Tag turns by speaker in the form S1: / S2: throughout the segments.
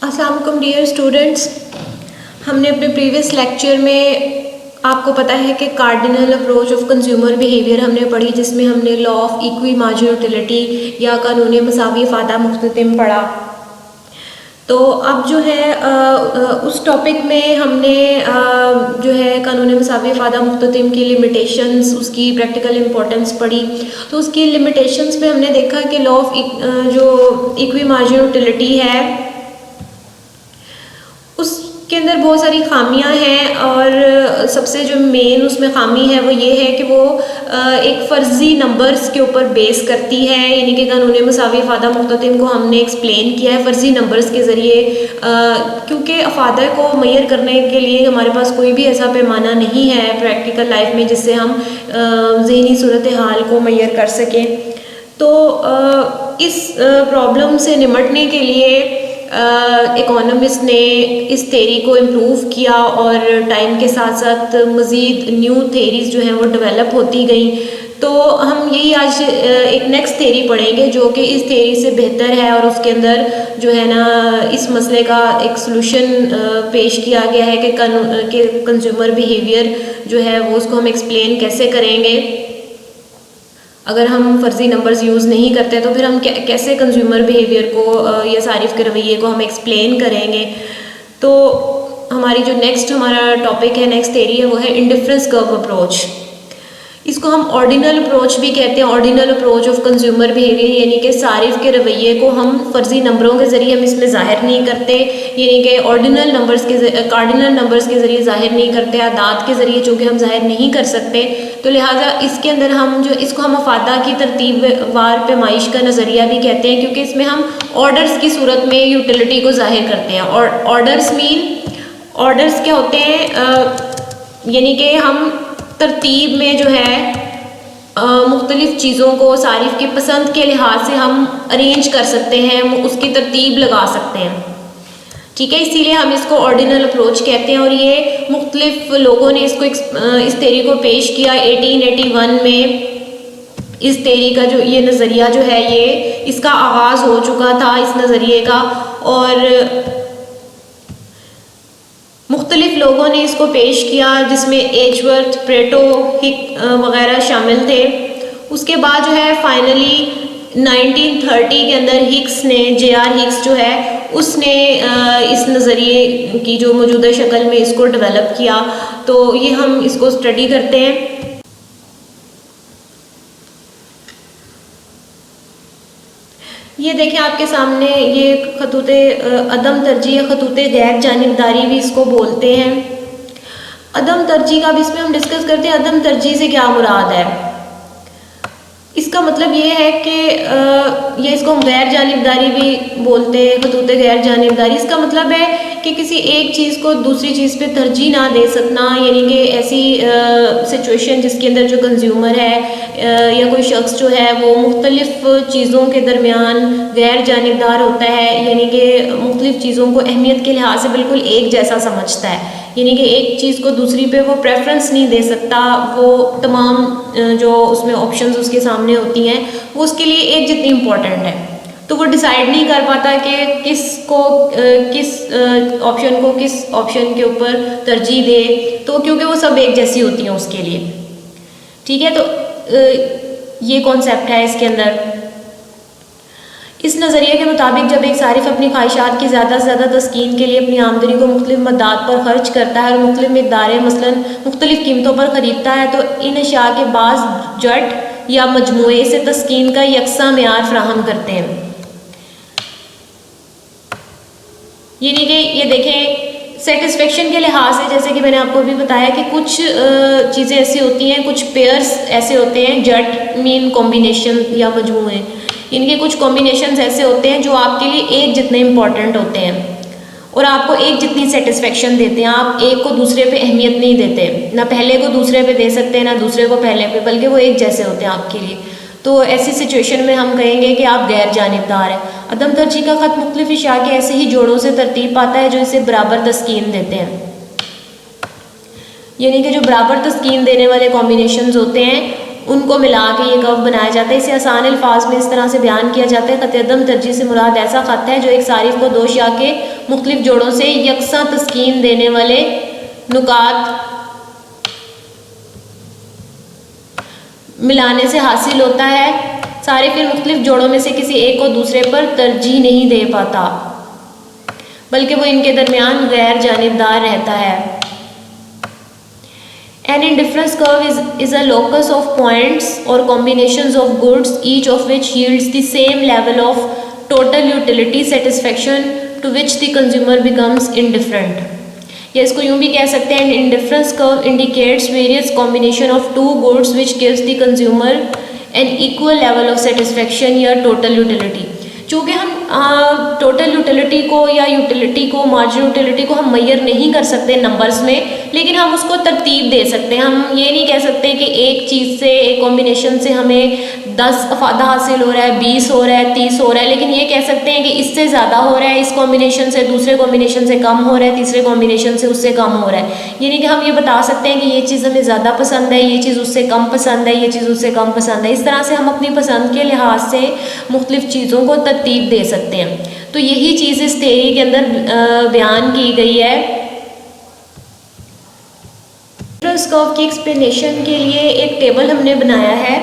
S1: अस्सलाम वालेकुम dear students. हमने अपने प्रीवियस लेक्चर में आपको पता है कि cardinal approach of consumer behaviour हमने पढ़ी, जिसमें हमने law of equi marginal utility या कानून मसावी फ़ायदा मुख्ततिम पढ़ा। तो अब जो है उस टॉपिक में हमने जो है कानून मसावी फ़ायदा मुख्ततिम की लिमिटेशंस, उसकी प्रैक्टिकल इम्पोर्टेंस पढ़ी। तो उसकी लिमिटेशंस में हमने देखा कि लॉ ऑफ जो इक्वी मार्जिनल यूटिलिटी है उसके अंदर बहुत सारी खामियां हैं, और सबसे जो मेन उसमें खामी है वो ये है कि वो एक फ़र्ज़ी नंबर्स के ऊपर बेस करती है। यानी कि कानून मसावी फ़ायदा मुख्ततिम को हमने एक्सप्लेन किया है फ़र्ज़ी नंबर्स के ज़रिए, क्योंकि अफादा को मैयर करने के लिए हमारे पास कोई भी ऐसा पैमाना नहीं है प्रैक्टिकल लाइफ में जिससे हम ज़हनी सूरत हाल को मैयर कर सकें। तो इस प्रॉब्लम से निपटने के लिए इकोनॉमिस्ट ने इस थेरी को इम्प्रूव किया, और टाइम के साथ साथ मज़ीद न्यू थेरीज़ जो हैं वो डेवलप होती गई। तो हम यही आज एक नेक्स्ट थेरी पढ़ेंगे जो कि इस थेरी से बेहतर है, और उसके अंदर जो है ना इस मसले का एक सलूशन पेश किया गया है कि कंज्यूमर बिहेवियर जो है वो उसको हम एक्सप्लेन कैसे करेंगे। अगर हम फ़र्ज़ी नंबर्स यूज़ नहीं करते तो फिर हम कैसे कंज्यूमर बिहेवियर को या सारिफ के रवैये को हम एक्सप्लेन करेंगे। तो हमारी जो हमारा टॉपिक है, नेक्स्ट थेरी है, वो है इंडिफरेंस कर्व अप्रोच। इसको हम ऑर्डिनल अप्रोच भी कहते हैं, ordinal approach of consumer behaviour, यानी कि सारिफ के रवैये को हम फ़र्ज़ी नंबरों के ज़रिए हम इसमें ज़ाहिर नहीं करते, यानी कि ऑर्डिनल नंबर्स के कार्डिनल नंबर्स के ज़रिए ज़ाहिर नहीं करते, आदात के ज़रिए चूँकि हम ज़ाहिर नहीं कर सकते, तो लिहाजा इसके अंदर हम जो इसको हम अफादा की तरतीब वार पैमाइश का नज़रिया भी कहते हैं, क्योंकि इसमें हम ऑर्डर्स की सूरत में यूटिलिटी को ज़ाहिर करते हैं। और ऑर्डर्स क्या होते हैं, यानी कि हम तरतीब में जो है मुख्तलिफ़ चीज़ों को सारिफ की पसंद के लिहाज से हम अरेंज कर सकते हैं, उसकी तरतीब लगा सकते हैं। ठीक है, इसीलिए हम इसको ऑर्डिनल अप्रोच कहते हैं। और ये मुख्तलिफ़ लोगों ने इसको इस थेरी को पेश किया 1881 में। इस थेरी का जो ये नज़रिया जो है ये इसका आगाज़ हो चुका था इस नज़रिए का, और मुख्तलिफ़ लोगों ने इसको पेश किया जिसमें एजवर्थ, प्रेटो, हिक वगैरह शामिल थे। उसके बाद जो है फाइनली 1930 के अंदर हिक्स ने, J.R. हिक्स जो है उसने इस नज़रिए की जो मौजूदा शक्ल में इसको डेवलप किया। तो ये हम इसको स्टडी करते हैं। ये देखें आपके सामने, ये खतूते अदम तरजीह या खतूते गैर जानिबदारी भी इसको बोलते हैं। अदम तरजीह का भी इसमें हम डिस्कस करते हैं। अदम तरजीह से क्या मुराद है, इसका मतलब ये है कि ये इसको हम गैर जानिबदारी भी बोलते हैं, खतूते गैर जानिबदारी। इसका मतलब है कि किसी एक चीज़ को दूसरी चीज़ पे तरजीह ना दे सकना, यानी कि ऐसी सिचुएशन जिसके अंदर जो कंज्यूमर है या कोई शख्स जो है वो मुख्तलिफ़ चीज़ों के दरमियान गैर जानिबदार होता है, यानी कि मुख्तलिफ़ चीज़ों को अहमियत के लिहाज से बिल्कुल एक जैसा समझता है, यानी कि एक चीज़ को दूसरी पे वो प्रेफरेंस नहीं दे सकता। वो तमाम जो उसमें ऑप्शंस उसके सामने होती हैं वो उसके लिए एक जितनी इम्पोर्टेंट है, तो वो डिसाइड नहीं कर पाता कि किस ऑप्शन के ऊपर तरजीह दे, तो क्योंकि वो सब एक जैसी होती हैं उसके लिए। ठीक है, तो ये कॉन्सेप्ट है इसके अंदर। इस नज़रिए के मुताबिक जब एक सारिफ अपनी ख्वाहिशात की ज़्यादा से ज़्यादा तस्कीन के लिए अपनी आमदनी को मुख्तलिफ़ मदाद पर खर्च करता है और मुख्तलिफ़ मिक़दारें मसलन मुख्तलिफ़ कीमतों पर ख़रीदता है, तो इन अशिया के बाज़ जट या मजमूए से तस्कीन का यकसा मेयार फ़राहम करते हैं। यानी कि ये देखें सेटिस्फेक्शन के लिहाज से, जैसे कि मैंने आपको भी बताया कि कुछ चीज़ें ऐसी होती हैं, कुछ पेयर्स ऐसे होते हैं, जट मीन कॉम्बिनेशन या मजमूए, इनके कुछ कॉम्बिनेशंस ऐसे होते हैं जो आपके लिए एक जितने इम्पॉर्टेंट होते हैं और आपको एक जितनी सेटिस्फेक्शन देते हैं। आप एक को दूसरे पे अहमियत नहीं देते, ना पहले को दूसरे पे दे सकते हैं ना दूसरे को पहले पे, बल्कि वो एक जैसे होते हैं आपके लिए। तो ऐसी सिचुएशन में हम कहेंगे कि आप गैर जानिबदार हैं। अदम तरजीह का ख़त मुख्तलिफ़ अशिया के ऐसे ही जोड़ों से तरतीब पाता है जो इसे बराबर तस्कीन देते हैं, यानी कि जो बराबर तस्कीन देने वाले कॉम्बिनेशंस होते हैं उनको मिला के ये कर्व बनाया जाता है। इसे आसान अल्फाज में इस तरह से बयान किया जाता है, ख़त-ए-दम तरजीह से मुराद ऐसा ख़त है जो एक सारिफ को दो शिया के मुख्तलिफ जोड़ों से यकसा तस्कीन देने वाले नुकात मिलाने से हासिल होता है। सारिफ इन मुख्तलिफ जोड़ों में से किसी एक को दूसरे पर तरजीह नहीं दे पाता, बल्कि वो इनके दरमियान गैर जानिबदार रहता है। An indifference curve is a locus of points or combinations of goods, each of which yields the same level of total utility satisfaction to which the consumer becomes indifferent. या इसको यूँ भी कह सकते हैं, indifference curve indicates various combination of two goods which gives the consumer an equal level of satisfaction या total utility. चूँकि हम टोटल यूटिलिटी को या यूटिलिटी को, मार्जिनल यूटिलिटी को हम मैयर नहीं कर सकते नंबर्स में, लेकिन हम उसको तरतीब दे सकते हैं। हम ये नहीं कह सकते कि एक चीज़ से, एक कॉम्बिनेशन से हमें 10 अफादा हासिल हो रहा है, 20 हो रहा है, 30 हो रहा है, लेकिन ये कह सकते हैं कि इससे ज़्यादा हो रहा है, इस कॉम्बिनेशन से दूसरे कॉम्बिनेशन से कम हो रहा है, तीसरे कॉम्बिनेशन से उससे कम हो रहा है। यानी कि हम ये बता सकते हैं कि ये चीज़ हमें ज़्यादा पसंद है, ये चीज़ उससे कम पसंद है, ये चीज़ उससे कम पसंद है। इस तरह से हम अपनी पसंद के लिहाज से मुख्तलिफ चीज़ों को तरतीब दे सकते हैं। तो यही चीज़ इस थ्योरी के अंदर बयान की गई है। इंडिफरेंस कर्व की एक्सप्लेनेशन के लिए एक टेबल हमने बनाया है।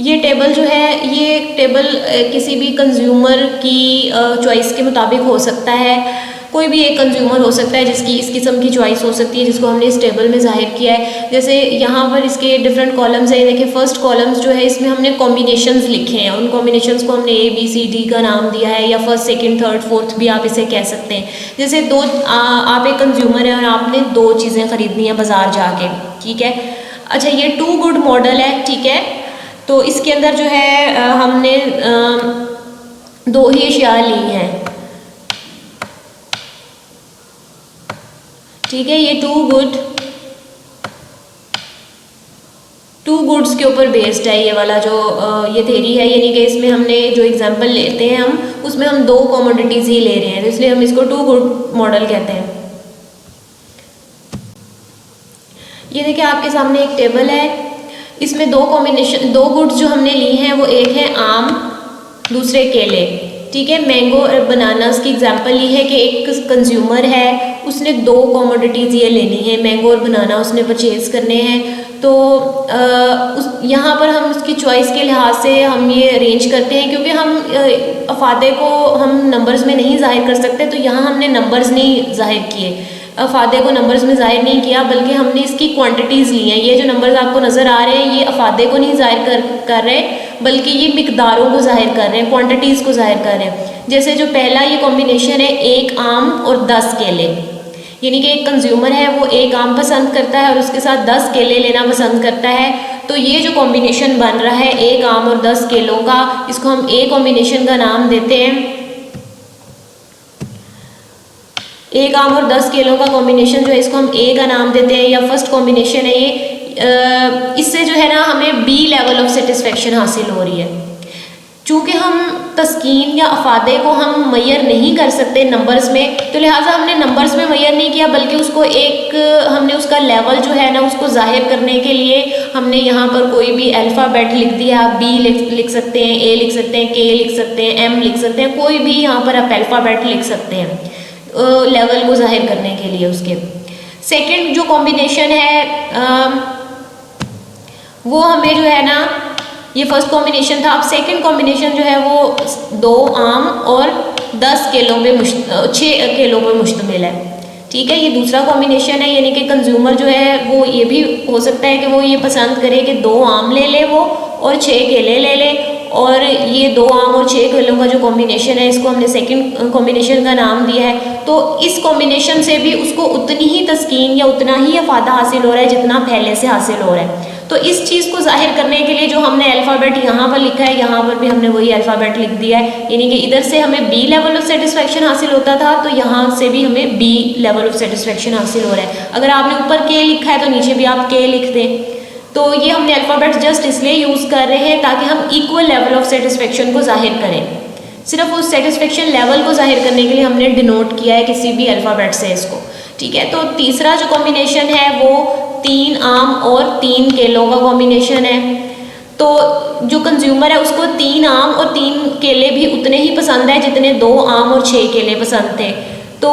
S1: ये टेबल जो है, ये टेबल किसी भी कंज्यूमर की चॉइस के मुताबिक हो सकता है। कोई भी एक कंज्यूमर हो सकता है जिसकी इस किस्म की चॉइस हो सकती है, जिसको हमने इस टेबल में जाहिर किया है। जैसे यहाँ पर इसके डिफरेंट कॉलम्स हैं। देखिए फर्स्ट कॉलम्स जो है इसमें हमने कॉम्बिनेशंस लिखे हैं। उन कॉम्बिनेशंस को हमने ABCD का नाम दिया है, या फर्स्ट, सेकंड, थर्ड, फोर्थ भी आप इसे कह सकते हैं। जैसे आप एक कंज्यूमर है और आपने 2 चीज़ें ख़रीदनी है बाज़ार जाके, ठीक है। अच्छा, ये 2 गुड मॉडल है, ठीक है। तो इसके अंदर जो है हमने 2 ही अशिया ली हैं, ठीक है। ये 2 गुड्स के ऊपर बेस्ड है ये वाला जो ये थ्योरी है। यानी कि इसमें हमने जो एग्जांपल लेते हैं हम, उसमें हम 2 कमोडिटीज़ ही ले रहे हैं, तो इसलिए हम इसको 2 गुड मॉडल कहते हैं। ये देखिए आपके सामने एक टेबल है, इसमें 2 गुड्स जो हमने ली हैं वो एक है आम, दूसरे केले, ठीक है। मैंगो और बनानास की एग्जांपल ये है कि एक कंज्यूमर है, उसने 2 कमोडिटीज़ ये लेनी है, मैंगो और बनाना उसने परचेज़ करने हैं। तो यहाँ पर हम उसकी चॉइस के लिहाज से हम ये अरेंज करते हैं, क्योंकि हम अफादे को हम नंबर्स में नहीं जाहिर कर सकते, तो यहाँ हमने नंबर्स नहीं जाहिर किए, अफादे को नंबर्स में ज़ाहिर नहीं किया, बल्कि हमने इसकी क्वांटिटीज़ ली हैं। ये जो नंबर्स आपको नज़र आ रहे हैं, ये अफादे को नहीं ज़ाहिर कर रहे, बल्कि ये मिकदारों को ज़ाहिर कर रहे हैं, क्वांटिटीज़ को ज़ाहिर कर रहे हैं। जैसे जो पहला ये कॉम्बिनेशन है, 1 आम और 10 केले, यानी कि एक कंज्यूमर है वो 1 आम पसंद करता है और उसके साथ 10 केले लेना पसंद करता है। तो ये जो कॉम्बिनेशन बन रहा है 1 आम और 10 केलों का, इसको हम A कॉम्बिनेशन का नाम देते हैं। 1 आम और 10 केलों का कॉम्बिनेशन जो है इसको हम A का नाम देते हैं, या फर्स्ट कॉम्बिनेशन है ये। इससे जो है ना हमें B लेवल ऑफ सेटिस्फेक्शन हासिल हो रही है। चूँकि हम तस्कीन या अफादे को हम मैयर नहीं कर सकते नंबर्स में, तो लिहाजा हमने नंबर्स में मैयर नहीं किया, बल्कि उसको हमने उसका लेवल जो है ना उसको जाहिर करने के लिए हमने यहाँ पर कोई भी अल्फ़ाबेट लिख दिया। आप B लिख सकते हैं, A लिख सकते हैं, K लिख सकते हैं, M लिख सकते हैं, कोई भी यहाँ पर आप अल्फ़ाबेट लिख सकते हैं लेवल को जाहिर करने के लिए उसके। सेकंड जो कॉम्बिनेशन है वो हमें जो है ना, ये फर्स्ट कॉम्बिनेशन था, अब सेकंड कॉम्बिनेशन जो है वो 2 आम और 6 केलों पे मुश्तमिल है, ठीक है। ये दूसरा कॉम्बिनेशन है, यानी कि कंज्यूमर जो है वो ये भी हो सकता है कि वो ये पसंद करे कि 2 आम ले ले वो और 6 केले ले ले, और ये 2 आम और 6 केलों का जो कॉम्बिनेशन है इसको हमने सेकंड कॉम्बिनेशन का नाम दिया है। तो इस कॉम्बिनेशन से भी उसको उतनी ही तस्कीन या उतना ही अफादा हासिल हो रहा है जितना पहले से हासिल हो रहा है। तो इस चीज़ को जाहिर करने के लिए जो हमने अल्फ़ाबेट यहाँ पर लिखा है, यहाँ पर भी हमने वही अल्फ़ाबेट लिख दिया है, यानी कि इधर से हमें B लेवल ऑफ सेटिस्फेक्शन हासिल होता था, तो यहाँ से भी हमें B लेवल ऑफ सेटिस्फेक्शन हासिल हो रहा है। अगर आपने ऊपर K लिखा है तो नीचे भी आप K लिख दें। तो ये हमने अल्फ़ाबेट जस्ट इसलिए यूज़ कर रहे हैं ताकि हम इक्वल लेवल ऑफ सेटिस्फेक्शन को जाहिर करें। सिर्फ उस सेटिस्फेक्शन लेवल को जाहिर करने के लिए हमने डिनोट किया है किसी भी अल्फ़ाबेट से इसको, ठीक है। तो तीसरा जो कॉम्बिनेशन है वो 3 आम और 3 केलों का कॉम्बिनेशन है। तो जो कंज्यूमर है उसको 3 आम और 3 केले भी उतने ही पसंद है जितने 2 आम और 6 केले पसंद थे। तो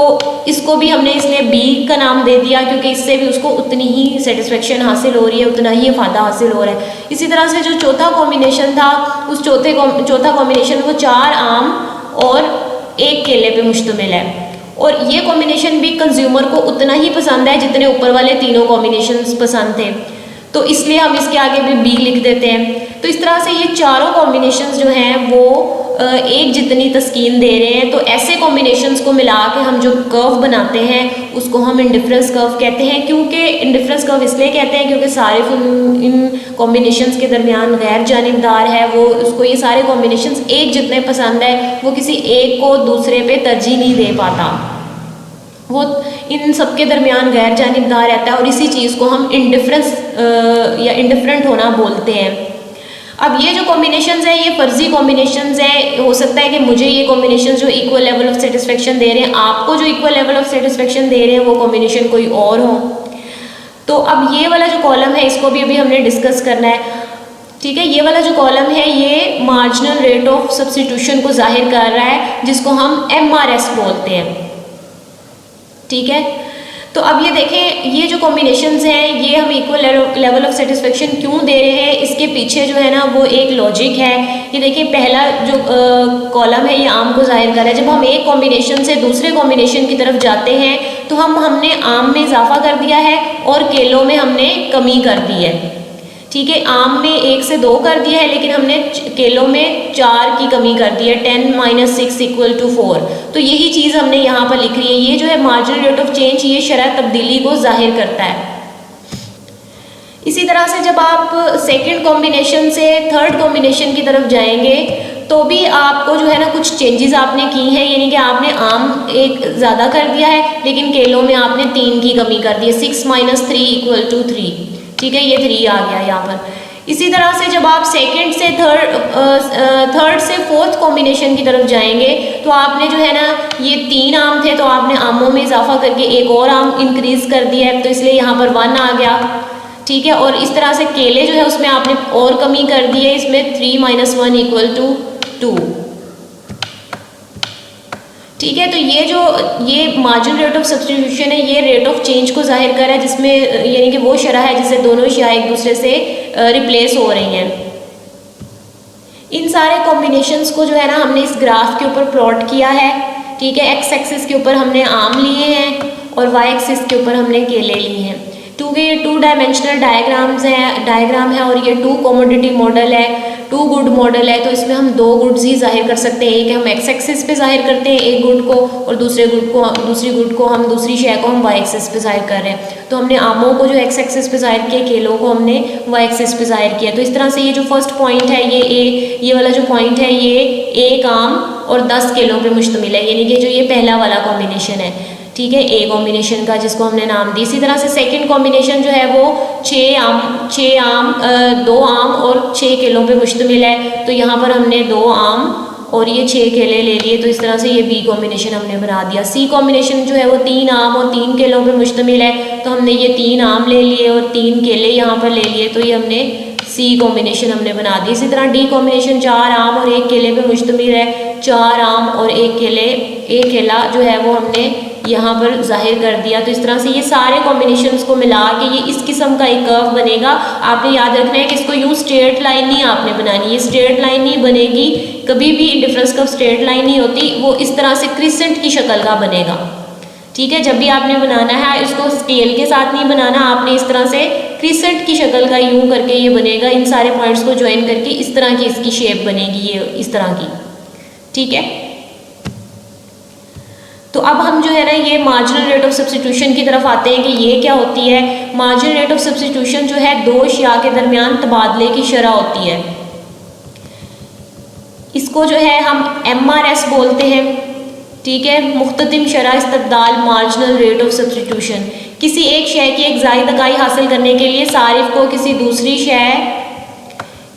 S1: इसको भी हमने इसलिए बी का नाम दे दिया, क्योंकि इससे भी उसको उतनी ही सेटिस्फेक्शन हासिल हो रही है, उतना ही फ़ायदा हासिल हो रहा है। इसी तरह से जो चौथा कॉम्बिनेशन था, उस चौथा कॉम्बिनेशन वो 4 आम और 1 केले पे मुश्तमिल है, और ये कॉम्बिनेशन भी कंज्यूमर को उतना ही पसंद है जितने ऊपर वाले तीनों कॉम्बिनेशंस पसंद थे। तो इसलिए हम इसके आगे भी बी लिख देते हैं। तो इस तरह से ये चारों कॉम्बिनेशंस जो हैं वो एक जितनी तस्कीन दे रहे हैं। तो ऐसे कॉम्बिनेशंस को मिला के हम जो कर्व बनाते हैं उसको हम इंडिफरेंस कर्व कहते हैं। क्योंकि इंडिफरेंस कर्व इसलिए कहते हैं क्योंकि सारे इन कॉम्बिनेशंस के दरमियान गैर जानिबदार है, वो उसको ये सारे कॉम्बिनेशंस एक जितने पसंद है, वो किसी एक को दूसरे पे तरजीह नहीं दे पाता, वो इन सब के दरमियान गैर जानिबदार रहता है, और इसी चीज़ को हम इंडिफरेंस या इंडिफरेंट होना बोलते हैं। अब ये जो कॉम्बिनेशंस है ये फर्जी कॉम्बिनेशंस है। हो सकता है कि मुझे ये कॉम्बिनेशन जो इक्वल लेवल ऑफ सेटिस्फेक्शन दे रहे हैं, आपको जो इक्वल लेवल ऑफ सेटिस्फेक्शन दे रहे हैं वो कॉम्बिनेशन कोई और हो। तो अब ये वाला जो कॉलम है इसको भी अभी हमने डिस्कस करना है। ठीक है, ये वाला जो कॉलम है ये मार्जिनल रेट ऑफ सब्स्टिट्यूशन को जाहिर कर रहा है, जिसको हम MRS बोलते हैं। ठीक है, तो अब ये देखें, ये जो कॉम्बिनेशंस हैं ये हम इक्वल लेवल ऑफ सेटिस्फेक्शन क्यों दे रहे हैं, इसके पीछे जो है ना वो एक लॉजिक है। ये देखिए, पहला जो कॉलम है ये आम को जाहिर कर रहा है। जब हम एक कॉम्बिनेशन से दूसरे कॉम्बिनेशन की तरफ जाते हैं तो हमने आम में इजाफा कर दिया है और केलों में हमने कमी कर दी है। ठीक है, आम में 1 से 2 कर दिया है, लेकिन हमने केलों में 4 की कमी कर दी है, 10 - 6 = 4। तो यही चीज़ हमने यहाँ पर लिख रही है। ये जो है मार्जिनल रेट ऑफ चेंज, ये शरह तब्दीली को जाहिर करता है। इसी तरह से जब आप सेकंड कॉम्बिनेशन से थर्ड कॉम्बिनेशन की तरफ जाएंगे तो भी आपको जो है ना कुछ चेंजेस आपने की हैं, यानी कि आपने आम 1 ज़्यादा कर दिया है, लेकिन केलों में आपने 3 की कमी कर दी है। 6 - 3 = 3। ठीक है, ये 3 आ गया यहाँ पर। इसी तरह से जब आप सेकंड से थर्ड से फोर्थ कॉम्बिनेशन की तरफ जाएंगे तो आपने जो है ना ये 3 आम थे तो आपने आमों में इजाफा करके एक और आम इंक्रीज कर दिया है, तो इसलिए यहाँ पर 1 आ गया। ठीक है, और इस तरह से केले जो है उसमें आपने और कमी कर दी है, इसमें 3 - 1 = 2। ठीक है, तो ये मार्जिनल रेट ऑफ सब्स्टिट्यूशन है, ये रेट ऑफ चेंज को जाहिर कर रहा है, जिसमें यानी कि वो शरह है जिससे दोनों अशिया एक दूसरे से रिप्लेस हो रही हैं। इन सारे कॉम्बिनेशंस को जो है ना हमने इस ग्राफ के ऊपर प्लॉट किया है। ठीक है, एक्स एक्सिस के ऊपर हमने आम लिए हैं और वाई एक्सिस के ऊपर हमने केले लिए हैं। क्योंकि ये 2 डायमेंशनल डायग्राम है और ये 2 कमोडिटी मॉडल है, 2 गुड मॉडल है, तो इसमें हम 2 गुड्स ही जाहिर कर सकते हैं। एक हम एक्स एक्सिस पे जाहिर करते हैं एक गुड को, और दूसरी गुड को हम दूसरी शय को हम वाई एक्सिस पे जाहिर कर रहे हैं। तो हमने आमों को जो एक्स एक्सिस पे जाहिर किया, केलों को हमने वाई एक्सिस पे जाहिर किया। तो इस तरह से ये जो फर्स्ट पॉइंट है ये वाला जो पॉइंट है ये 1 आम और 10 केलों पे मुश्तमिल है, यानी कि जो ये पहला वाला कॉम्बिनेशन है। ठीक है, ए कॉम्बिनेशन का, जिसको हमने नाम दी। इसी तरह से सेकंड कॉम्बिनेशन जो है वो 2 आम और 6 केलों पे मुश्तमिल है, तो यहाँ पर हमने 2 आम और ये 6 केले ले लिए, तो इस तरह से ये बी कॉम्बिनेशन हमने बना दिया। सी कॉम्बिनेशन जो है वो 3 आम और 3 केलों पे मुश्तमिल है, तो हमने ये 3 आम ले लिए और 3 केले यहाँ पर ले लिए, तो ये हमने सी कॉम्बिनेशन हमने बना दी। इसी तरह डी कॉम्बिनेशन 4 आम और 1 केले पे मुश्तमिल है, 4 आम और 1 केला जो है वो हमने यहाँ पर जाहिर कर दिया। तो इस तरह से ये सारे कॉम्बिनेशंस को मिला के ये इस किस्म का एक कर्व बनेगा। आपने याद रखना है कि इसको यूँ स्ट्रेट लाइन नहीं आपने बनानी, ये स्ट्रेट लाइन नहीं बनेगी कभी भी। इंडिफरेंस कर्व स्ट्रेट लाइन नहीं होती, वो इस तरह से क्रिसेंट की शक्ल का बनेगा। ठीक है, जब भी आपने बनाना है इसको स्केल के साथ नहीं बनाना, आपने इस तरह से क्रिसेंट की शक्ल का यूँ करके ये बनेगा। इन सारे पॉइंट्स को ज्वाइन करके इस तरह की इसकी शेप बनेगी, ये इस तरह की। ठीक है, तो अब हम जो है ना ये मार्जिनल रेट ऑफ सब्स्टिट्यूशन की तरफ आते हैं कि ये क्या होती है। मार्जिनल रेट ऑफ सब्स्टिट्यूशन जो है 2 अशिया के दरमियान तबादले की शरह होती है। इसको जो है हम MRS बोलते हैं। ठीक है, मुख्ततिम शरह इस्तब्दाल मार्जिनल रेट ऑफ सब्स्टिट्यूशन। किसी एक शय की एक ज़ायद इकाई हासिल करने के लिए सारिफ को किसी दूसरी शय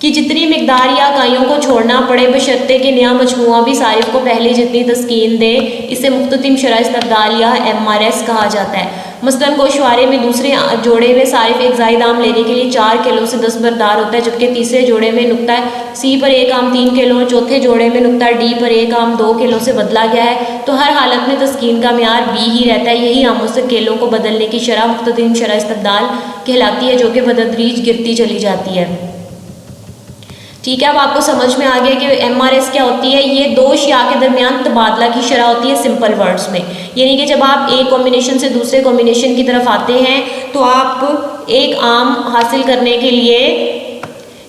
S1: कि जितनी मिकदार या इकाइयों को छोड़ना पड़े बशर्ते कि नया मजमूआ भी सारिफ को पहले जितनी तस्कीन दे, इसे मुख्ततिम शरह इस्तब्दाल या MRS कहा जाता है। मसलन गोशवारे में दूसरे जोड़े में सारिफ एक ज़ायद आम लेने के लिए 4 किलो से 10 बरदार होता है, जबकि तीसरे जोड़े में नुक्ता सी पर एक आम 3 किलो और चौथे जोड़े में नुक्ता डी पर एक आम 2 किलो से बदला गया है, तो हर हालत में तस्कीन का म्यार बी ही रहता है। यही आमों से केलों को बदलने की शरह मुख्तदिम शरह इस्तबदाल कहलाती है, जो कि बतदरीज गिरती चली जाती है। ठीक है, अब आपको समझ में आ गया कि MRS क्या होती है। ये दो अशिया के दरमियान तबादला की शरह होती है सिंपल वर्ड्स में, यानी कि जब आप एक कॉम्बिनेशन से दूसरे कॉम्बिनेशन की तरफ आते हैं तो आप एक आम हासिल करने के लिए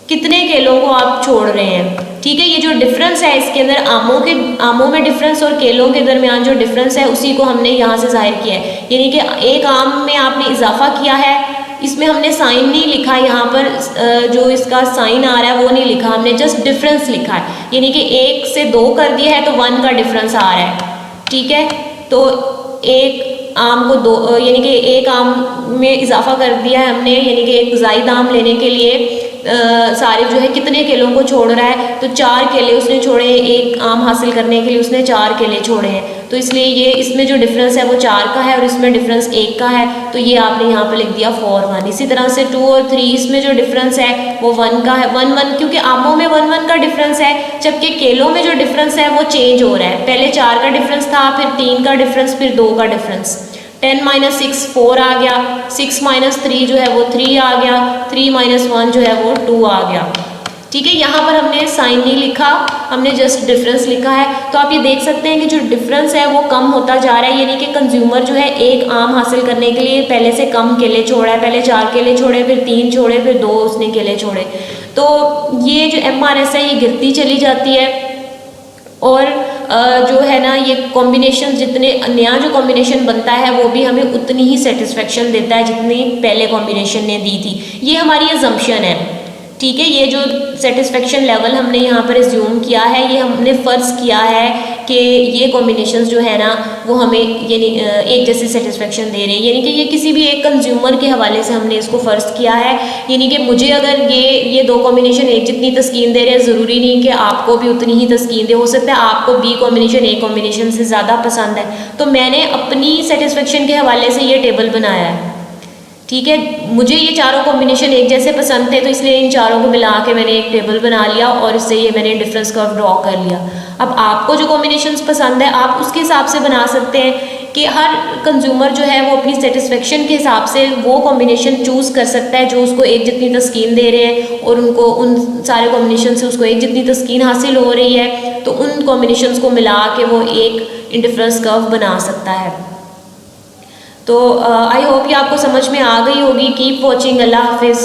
S1: कितने केलों को आप छोड़ रहे हैं। ठीक है, ये जो डिफरेंस है इसके अंदर आमों में डिफरेंस और केलों के दरमियान जो डिफरेंस है उसी को हमने यहाँ से जाहिर किया है, यानी कि एक आम में आपने इजाफा किया है, इसमें हमने साइन नहीं लिखा, यहाँ पर जो इसका साइन आ रहा है वो नहीं लिखा, हमने जस्ट डिफरेंस लिखा है, यानी कि 1 से 2 कर दिया है तो 1 का डिफरेंस आ रहा है। ठीक है, तो एक आम को 2 यानी कि एक आम में इजाफा कर दिया है हमने, यानी कि एक ज़ायद आम लेने के लिए सारे जो है कितने केलों को छोड़ रहा है, तो 4 केले उसने छोड़े, एक आम हासिल करने के लिए उसने 4 केले छोड़े हैं, तो इसलिए ये इसमें जो डिफरेंस है वो 4 का है और इसमें डिफरेंस 1 का है, तो ये आपने यहाँ पर लिख दिया 4 1। इसी तरह से 2 और 3 इसमें जो डिफरेंस है वो 1 का है, 1 1, क्योंकि आमों में 1 1 का डिफरेंस है, जबकि केलों में जो डिफरेंस है वो चेंज हो रहा है। पहले 4 का डिफरेंस था, फिर 3 का डिफरेंस, फिर 2 का डिफरेंस। 10 - 6 4 आ गया, 6 - 3 जो है वो 3 आ गया, 3 - 1 जो है वो 2 आ गया। ठीक है, यहाँ पर हमने साइन नहीं लिखा, हमने जस्ट डिफरेंस लिखा है। तो आप ये देख सकते हैं कि जो डिफरेंस है वो कम होता जा रहा है, यानी कि कंज्यूमर जो है एक आम हासिल करने के लिए पहले से कम केले छोड़ा है, पहले 4 केले छोड़े, फिर 3 छोड़े, फिर 2 उसने केले छोड़े। तो ये जो MRS है ये गिरती चली जाती है और जो है ना ये कॉम्बिनेशन जितने नया जो कॉम्बिनेशन बनता है वो भी हमें उतनी ही सेटिस्फेक्शन देता है जितनी पहले कॉम्बिनेशन ने दी थी। ये हमारी अजम्पशन है। ठीक है, ये जो सेटिस्फेक्शन लेवल हमने यहाँ पर एज्यूम किया है, ये हमने फ़र्ज़ किया है कि ये कॉम्बिनेशंस जो है ना वो हमें यानी एक जैसी सेटिस्फेक्शन दे रहे हैं, यानी कि ये किसी भी एक कंज्यूमर के हवाले से हमने इसको फ़र्ज़ किया है, यानी कि मुझे अगर ये 2 कॉम्बिनेशन एक जितनी तस्कीन दे रहे हैं, ज़रूरी नहीं कि आपको भी उतनी ही तस्कीन दे, हो सकता है आपको B कॉम्बिनेशन A कॉम्बिनेशन से ज़्यादा पसंद है, तो मैंने अपनी सेटिस्फेक्शन के हवाले से ये टेबल बनाया है। ठीक है, मुझे ये चारों कॉम्बिनेशन एक जैसे पसंद थे, तो इसलिए इन चारों को मिला के मैंने एक टेबल बना लिया और इससे ये मैंने डिफरेंस कर्व ड्रॉ कर लिया। अब आपको जो कॉम्बिनेशंस पसंद है आप उसके हिसाब से बना सकते हैं कि हर कंज्यूमर जो है वो अपनी सेटिस्फेक्शन के हिसाब से वो कॉम्बिनेशन चूज़ कर सकता है जो उसको एक जितनी तस्कीन दे रहे हैं, और उनको उन सारे कॉम्बिनेशन से उसको एक जितनी तस्कीन हासिल हो रही है, तो उन कॉम्बिनेशंस को मिला के वो एक इंडिफरेंस कर्व बना सकता है। तो आई होप ये आपको समझ में आ गई होगी। Keep watching. अल्लाह हाफिज़।